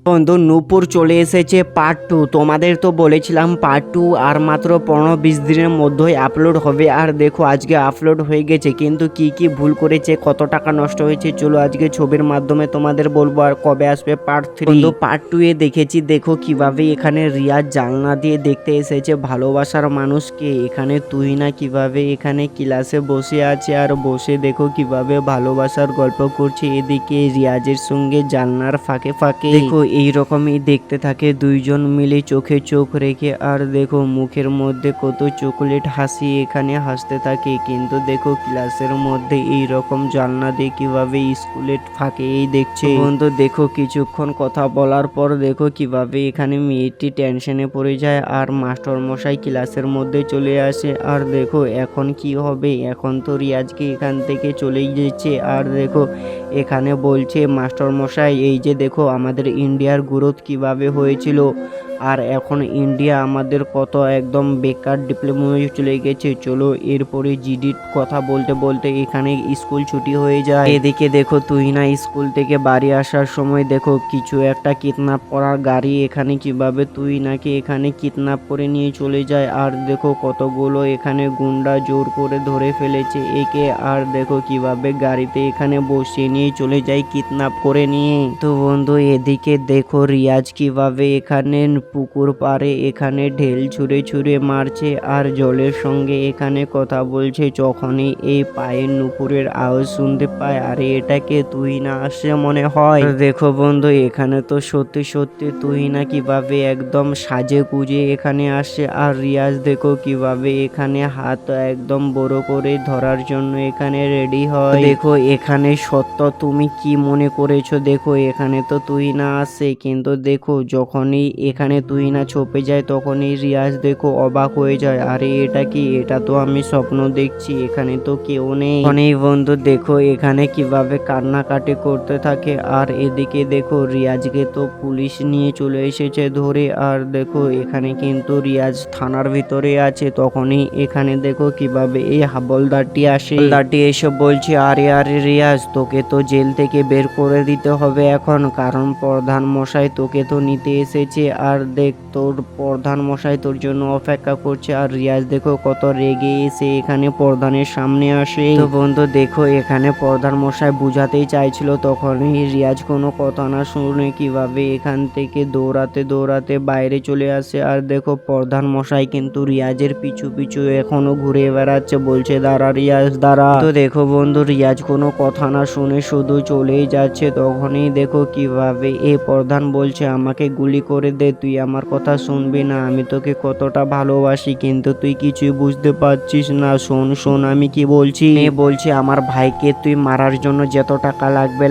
বন্ধু নূপুর চলে এসেছে পার্ট 2। তোমাদের তো বলেছিলাম পার্ট 2 আর মাত্র 15-20 দিনের মধ্যেই আপলোড হবে। আর দেখো আজকে আপলোড হয়ে গেছে, কিন্তু কি কি ভুল করেছে, কত টাকা নষ্ট হয়েছে, চলো আজকে ছবির মাধ্যমে তোমাদের বলবো। আর কবে আসবে পার্ট 3? বন্ধু পার্ট 2 এ দেখেছি, দেখো কিভাবে এখানে রিয়াজ জানলা দিয়ে দেখতে এসেছে ভালোবাসার মানুষকে। এখানে তুই না কিভাবে এখানে ক্লাসে বসে আছে, আর বসে দেখো কিভাবে ভালোবাসার গল্প করছে। এদিকে রিয়াজের সঙ্গে জানলার ফাঁকে ফাঁকে দেখো এইরকমই দেখতে থাকে দুইজন মিলে চোখে চোখ রেখে। আর দেখো মুখের মধ্যে কত চকলেট হাসি এখানে হাসতে থাকে। কিন্তু দেখো ক্লাসের মধ্যে এইরকম জানলা দিয়ে কিভাবে স্কুলের ফাঁকে এই দেখছে। বন্ধু দেখো কিছুক্ষণ কথা বলার পর দেখো কিভাবে এখানে মেয়েটি টেনশনে পড়ে যায়, আর মাস্টার মশাই ক্লাসের মধ্যে চলে আসে। আর দেখো এখন কি হবে, এখন তো রিয়াজকে এখান থেকে চলেই যাচ্ছে। আর দেখো এখানে বলছে মাস্টার মশাই, এই যে দেখো আমাদের ইন্ডিয়ার গ্রোথ কিভাবে হয়েছিল, আর এখন ইন্ডিয়া আমাদের কত একদম বেকার ডিপ্লোমায় চলে গেছে। চলো এরপরে জিডির কথা বলতে বলতে এখানে স্কুল ছুটি হয়ে যায়। এদিকে দেখো তুই না স্কুল থেকে বাড়ি আসার সময় দেখো কিছু একটা কিডন্যাপ করার গাড়ি এখানে কিভাবে তুই নাকি এখানে কিডন্যাপ করে নিয়ে চলে যায়। আর দেখো কতগুলো এখানে গুন্ডা জোর করে ধরে ফেলেছে একে। আর দেখো কিভাবে গাড়িতে এখানে বসিয়ে নিয়ে চলে যায় কিডন্যাপ করে নিয়ে। তো বন্ধু এদিকে দেখো রিয়াজ কিভাবে এখানে পুকুর পাড়ে এখানে ঢেল ছুঁড়ে ছুঁড়ে মারছে, আর জলের সঙ্গে এখানে কথা বলছে। যখনই এই পায়ের নুপুরের আওয়াজ শুনতে পায়, আরে এটাকে তুই না আসে মনে হয়। দেখো বন্ধু এখানে তো সত্যি সত্যি তুই না কিভাবে একদম সাজে গুজে এখানে আসে। আর রিয়াজ দেখো কিভাবে এখানে হাত একদম বড় করে ধরার জন্য এখানে রেডি হয়। দেখো এখানে সত্য তুমি কি মনে করেছো, দেখো এখানে তো তুই না আসে, কিন্তু দেখো যখনই এখানে তুই না ছপে যায় তখনই রিয়াজ দেখো অবাক হয়ে যায়। আরে এটা কি, এটা তো আমি স্বপ্ন দেখছি, এখানে তো কেউ নেই। অনেক বন্ধু দেখো এখানে কিভাবে কান্নাকাটি করতে থাকে। আর এদিকে দেখো রিয়াজকে তো পুলিশ নিয়ে চলে এসেছে ধরে। আর দেখো এখানে কিন্তু রিয়াজ থানার ভিতরে আছে। তখনই এখানে দেখো কিভাবে এই হাবলদারটি আসে। হাবলদারটি এসে বলছে, আরে আরে রিয়াজ তোকে তো জেল থেকে বের করে দিতে হবে এখন, কারণ প্রধান মশাই তোকে তো নিতে এসেছে। আর দেখ তোর প্রধান মশাই তোর জন্য অপেক্ষা করছে। আর রিয়াজ দেখো কত রেগে এসে এখানে প্রধানের সামনে আসে। তো বন্ধু দেখো এখানে প্রধান মশাই বুঝাতেই চাইছিল, তখনই রিয়াজ কোনো কথা না শুনে কিভাবে এখান থেকে দৌড়াতে দৌড়াতে বাইরে চলে আসে। আর দেখো প্রধান মশাই কিন্তু রিয়াজের পিছু পিছু এখনো ঘুরে বেড়াচ্ছে, বলছে দাঁড়া রিয়াজ দাঁড়া। তো দেখো বন্ধু রিয়াজ কোনো কথা না শুনে শুধু চলেই যাচ্ছে। তখনই দেখো কিভাবে এই প্রধান বলছে, আমাকে গুলি করে দে, তুই আমার কথা শুনবি না, আমি তোকে কতটা ভালোবাসি, কিন্তু তুই কিছুই বুঝতে পারছিস না। শোন শোন আমি কি বলছি। বলছে আমার ভাইকে তুই মারার জন্য যত টাকা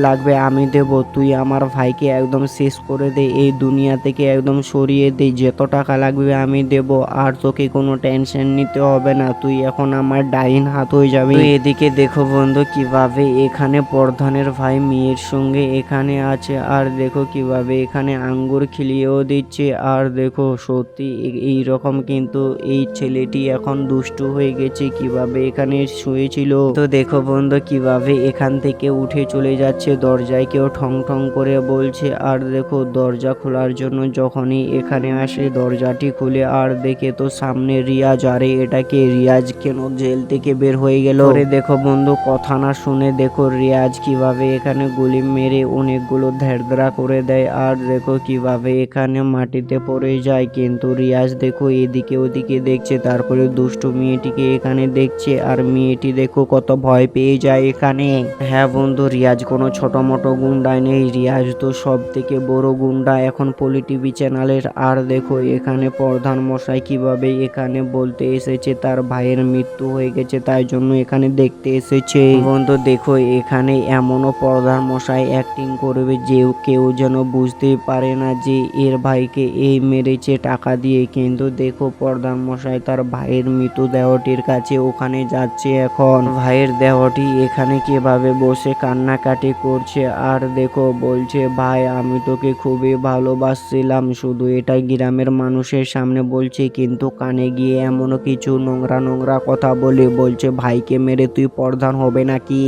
লাগবে আমি দেব, তুই আমার ভাইকে একদম শেষ করে দে, এই দুনিয়া থেকে একদম সরিয়ে দে, যত টাকা লাগবে আমি দেব, আর তোকে কোনো টেনশন নিতে হবে না, তুই এখন আমার ডাইন হাত হয়ে যাবে। এদিকে দেখো বন্ধু কিভাবে এখানে প্রধানের ভাই মেয়ের সঙ্গে এখানে আছে। আর দেখো কিভাবে এখানে আঙ্গুর খিলিয়েও দিচ্ছে। আর দেখো সত্যি এই রকম কিন্তু এই ছেলেটি এখন দুষ্টু হয়ে গেছে, কিভাবে এখানে শুয়েছিল। তো দেখো বন্ধু কিভাবে এখান থেকে উঠে চলে যাচ্ছে, দরজায় কেউ ঠং ঠং করে বলছে। আর দেখো দরজা খোলার জন্য যখনই এখানে আসে দরজাটি খুলে আর দেখে তো সামনে রিয়াজ। আরে এটাকে রিয়াজ কেন জেল থেকে বের হয়ে গেল। দেখো বন্ধু কথা না শুনে দেখো রিয়াজ কিভাবে এখানে গুলি মেরে অনেকগুলো ধেড়ধরা করে দেয়। আর দেখো কিভাবে এখানে মাটিতে পড়ে যায়, কিন্তু রিয়াজ দেখো এদিকে ওদিকে দেখছে, তারপরে দুষ্টু মেয়েটিকে এখানে দেখছে। আর মেয়েটি দেখো কত ভয় পেয়ে যায় এখানে। হ্যাঁ বন্ধু রিয়াজ কোনো ছোট মোটো গুন্ডায় নেই, রিয়াজ তো সব থেকে বড় গুন্ডা এখন পলি টিভি চ্যানেলের। আর দেখো এখানে প্রধান মশাই কিভাবে এখানে বলতে এসেছে তার ভাইয়ের মৃত্যু হয়ে গেছে, তাই জন্য এখানে দেখতে এসেছে। বন্ধু দেখো এখানে এমনও প্রধান মশাই অ্যাক্টিং করবে যে কেউ যেন বুঝতেই পারে না যে এর ভাইকে এই মেরেছে টাকা দিয়ে। কিন্তু দেখো প্রধান মশাই তার ভাইয়ের মৃতদেহটির কাছে ওখানে যাচ্ছে এখন। ভাইয়ের দেহটি এখানে কিভাবে বসে কান্নাকাটি করছে। আর দেখো বলছে, ভাই আমি তোকে খুবই ভালোবাসছিলাম, শুধু এটা গ্রামের মানুষের সামনে বলছে, কিন্তু কানে গিয়ে এমনও কিছু নোংরা নোংরা কথা বলে বলছে ভাইকে মেরে তুই প্রধান হবে নাকি।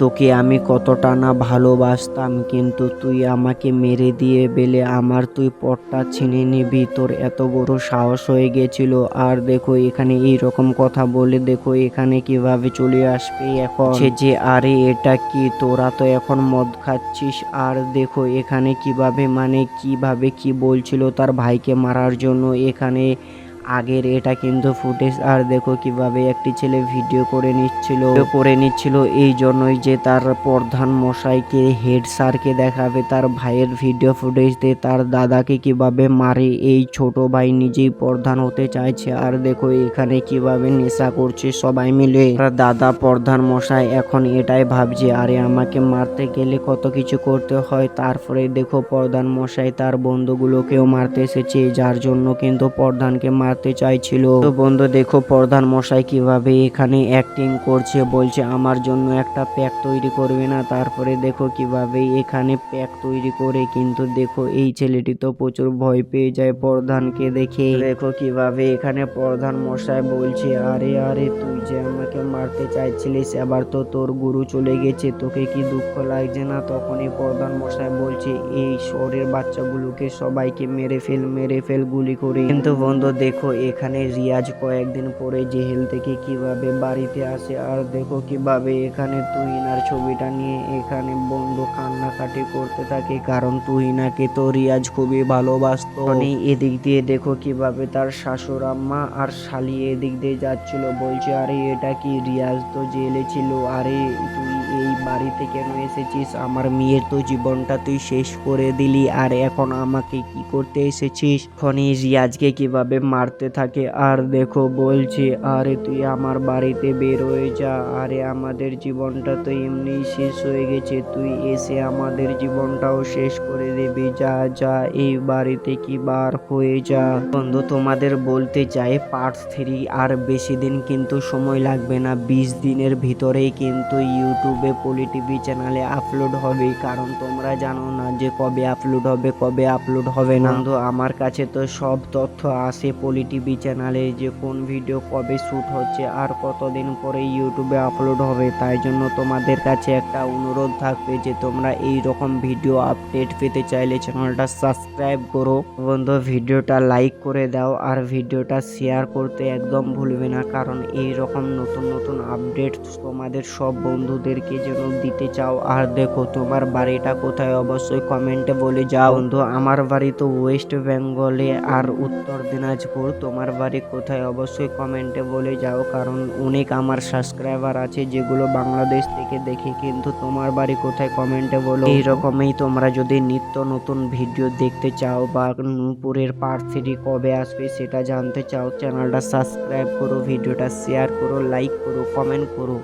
তোকে আমি কতটা না ভালোবাসতাম, কিন্তু তুই আমাকে মেরে দিয়ে বেলে আমার তুই পথটা ছিনে নিবি, তোর এত বড় সাহস হয়ে গেছিল। আর দেখো এখানে এই রকম কথা বলে দেখো এখানে কিভাবে চলে আসবে এখন যে আরে এটা কি, তোরা তো এখন মদ খাচ্ছিস। আর দেখো এখানে কিভাবে মানে কিভাবে কি বলছিল তার ভাইকে মারার জন্য এখানে আগের এটা কিন্তু ফুটেজ। আর দেখো কিভাবে একটি ছেলে ভিডিও করে নিচ্ছিল এই জন্যই যে তার প্রধান মশাইকে হেড স্যারকে দেখাবে তার ভাইয়ের ভিডিও ফুটেজ দিয়ে তার দাদাকে কিভাবে মারে। এই ছোট ভাই নিজেই প্রধান হতে চাইছে। আর দেখো এখানে কিভাবে নেশা করছে সবাই মিলে। তার দাদা প্রধান মশাই এখন এটাই ভাবছে আরে আমাকে মারতে গেলে কত কিছু করতে হয়। তারপরে দেখো প্রধান মশাই তার বন্ধুগুলোকেও মারতে এসেছে, যার জন্য কিন্তু প্রধানকে মারতে চাইছিল। তো বন্ধু দেখো প্রধান মশাই কিভাবে এখানে অ্যাক্টিং করছে, বলছে আমার জন্য একটা প্যাক তৈরি করবে না। তারপরে দেখো কিভাবে এখানে প্যাক তৈরি করে, কিন্তু দেখো এই ছেলেটি তো প্রচুর ভয় পেয়ে যায় প্রধানকে দেখে। দেখো কিভাবে এখানে প্রধান মশাই বলছে আরে আরে তুই যে আমাকে মারতে চাইছিলিস, এবার তো তোর গুরু চলে গেছে, তোকে কি দুঃখ লাগছে না? তখনই প্রধান মশাই বলছে এই শহরের বাচ্চাগুলোকে সবাইকে মেরে ফেল গুলি করে। কিন্তু বন্ধু দেখো এখানে রিয়াজ কয়েকদিন পরে জেহেল থেকে কিভাবে বাড়িতে আসে। আর দেখো কিভাবে এখানে তুহিনার ছবিটা নিয়ে এখানে বন্ধু কান্নাকাটি করতে থাকে, কারণ তুহিনাকে তো রিয়াজ খুবই ভালোবাসতো। এদিক দিয়ে দেখো কিভাবে তার শাশুড় আম্মা আর শালি এদিক দিয়ে যাচ্ছিল, বলছে আরে এটা কি, রিয়াজ তো জেলে ছিল, আরে তুই এই বাড়িতে কেন এসেছিস? আমার মেয়ের তো জীবনটা তুই শেষ করে দিলি, আর এখন আমাকে কি করতে এসেছিস? খনি রিয়াজকে কিভাবে মারতে থাকে। আর দেখো বলছে আরে তুই আমার বাড়িতে বের হয়ে যা, আরে আমাদের জীবনটা তো এমনিই শেষ হয়ে গেছে, তুই এসে আমাদের জীবনটাও শেষ করে দিবি, যা যা এই বাড়িতে কি বার হয়ে যা। বন্ধু তোমাদের বলতে চাই পার্ট 3 আর বেশি দিন কিন্তু সময় লাগবে না, 20 দিনের ভিতরেই কিন্তু ইউটিউবে পলি টিভি চ্যানেলে আপলোড হবে। কারণ তোমরা জানো না যে কবে আপলোড হবে কবে আপলোড হবে না। বন্ধু আমার কাছে তো সব তথ্য আসে পলি টিভি চ্যানেলে, যে কোন ভিডিও কবে শ্যুট হচ্ছে আর কতদিন পরে ইউটিউবে আপলোড হবে। তাই জন্য তোমাদের কাছে একটা অনুরোধ থাকবে যে তোমরা এই রকম ভিডিও আপডেট পেতে চাইলে চ্যানেলটা সাবস্ক্রাইব করো। বন্ধু ভিডিওটা লাইক করে দাও আর ভিডিওটা শেয়ার করতে একদম ভুলবে না, কারণ এই রকম নতুন নতুন আপডেট তোমাদের সব বন্ধুদেরকে যেন দিতে চাও। আর দেখো তোমার বাড়িটা কোথায় অবশ্যই কমেন্টে বলে যাও। বন্ধু আমার বাড়ি তো ওয়েস্ট বেঙ্গলে আর উত্তর দিনাজপুর, তোমার বাড়ি কোথায় অবশ্যই কমেন্টে বলে যাও, কারণ অনেক আমার সাবস্ক্রাইবার আছে যেগুলো বাংলাদেশ থেকে দেখে, কিন্তু তোমার বাড়ি কোথায় কমেন্টে বলো। এইরকমই তোমরা যদি নিত্য নতুন ভিডিও দেখতে চাও বা নূপুরের পার্ট 3 কবে আসবে সেটা জানতে চাও, চ্যানেলটা সাবস্ক্রাইব করো, ভিডিওটা শেয়ার করো, লাইক করো, কমেন্ট করো।